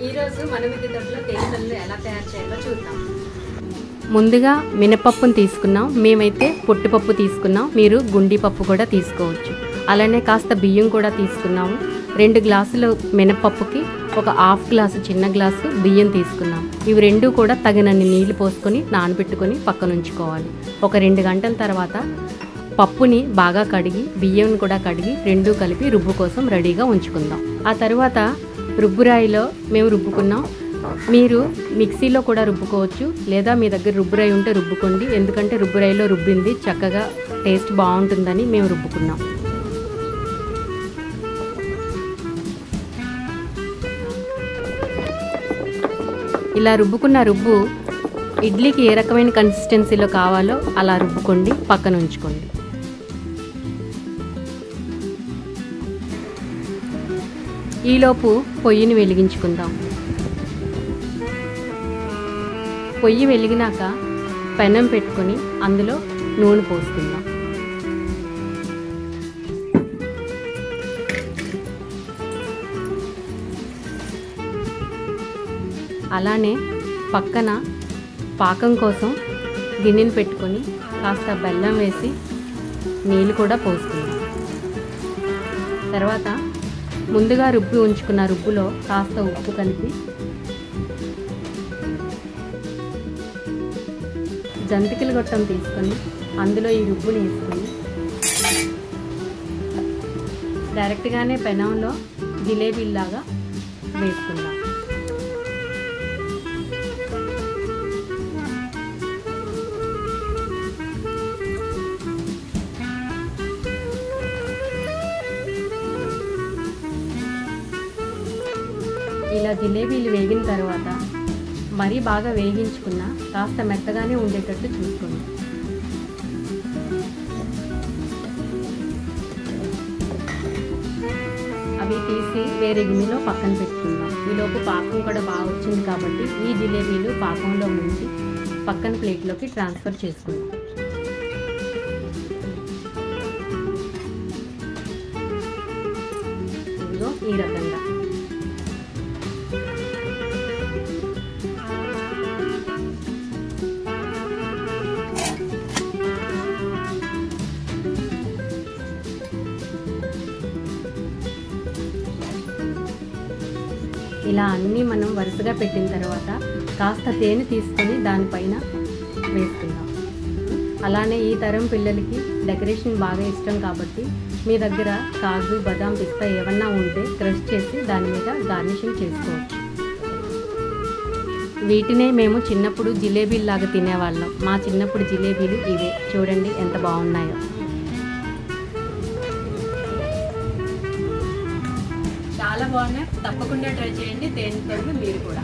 ఈరోజు మన మిద్దె తోటలో తేనెలు ఎలా తయారు చేయాలో చూద్దాం. ముందుగా మినపప్పును తీసుకున్నాం. మేమైతే పొట్టిపప్పు తీసుకున్నాం. మీరు గుండి పప్పు కూడా తీసుకోవచ్చు. అలానే కాస్త బియ్యం కూడా తీసుకున్నాము. 2 గ్లాసులు మినపప్పుకి ఒక హాఫ్ గ్లాసు చిన్న గ్లాసు బియ్యం తీసుకున్నాం. ఇవి రెండు కూడా తగినన్ని నీళ్లు పోసుకొని నానబెట్టుకొని పక్కన ఉంచుకోవాలి. ఒక 2 గంటల తర్వాత పప్పుని బాగా కడిగి బియ్యం కూడా కడిగి రెండు కలిపి రుబ్బు కోసం రెడీగా ఉంచుకుందాం. ఆ తర్వాత రుబ్బురాయిలో మేము రుబ్బుకున్నాం. మీరు మిక్సీలో కూడా రుబ్బుకోవచ్చు, లేదా మీ దగ్గర రుబ్బురాయి ఉంటే రుబ్బుకోండి. ఎందుకంటే రుబ్బురాయిలో రుబ్బింది చక్కగా టేస్ట్ బాగుంటుందని మేము రుబ్బుకున్నాం. ఇలా రుబ్బుకున్న రుబ్బు ఇడ్లీకి ఏ రకమైన కన్సిస్టెన్సీలో కావాలో అలా రుబ్బుకోండి, పక్కన ఉంచుకోండి. ఈలోపు పొయ్యిని వెలిగించుకుందాం. పొయ్యి వెలిగినాక పెనం పెట్టుకొని అందులో నూనె పోసుకుందాం. అలానే పక్కన పాకం కోసం గిన్నెను పెట్టుకొని కాస్త బెల్లం వేసి నీళ్ళు కూడా పోసుకుందాం. తర్వాత ముందుగా రుబ్బి ఉంచుకున్న రుబ్బులో కాస్త ఉప్పు కలిపి జంతికల గొట్టం తీసుకొని అందులో ఈ రుబ్బుని వేసుకొని డైరెక్ట్గానే పెనంలో జిలేబీలాగా వేసుకుందాం. ఇలా జిలేబీలు వేగిన తర్వాత మరీ బాగా వేగించుకున్న కాస్త మెత్తగానే ఉండేటట్టు చూసుకోండి. అవి తీసి వేరే గిన్నెలో పక్కన పెట్టుకుందాం. ఈలోపు పాకం కూడా బాగా వచ్చింది కాబట్టి ఈ జిలేబీలు పాకంలో ముంచి పక్కన ప్లేట్లోకి ట్రాన్స్ఫర్ చేసుకుందాం. ఇదిగో ఈ రకంగా ఇలా అన్నీ మనం వరుసగా పెట్టిన తర్వాత కాస్త తేనె తీసుకొని దానిపైన వేసుకుందాం. అలానే ఈ తరం పిల్లలకి డెకరేషన్ బాగా ఇష్టం కాబట్టి మీ దగ్గర కాజు, బాదాం, పిస్తా ఏమన్నా ఉంటే క్రష్ చేసి దాని మీద గార్నిషింగ్ చేసుకోవచ్చు. వీటినే మేము చిన్నప్పుడు జిలేబీలాగా తినేవాళ్ళం. మా చిన్నప్పుడు జిలేబీలు ఇవే. చూడండి ఎంత బాగున్నాయో. చాలా బాగున్నాయి. తప్పకుండా ట్రై చేయండి తేనెతో మీరు కూడా.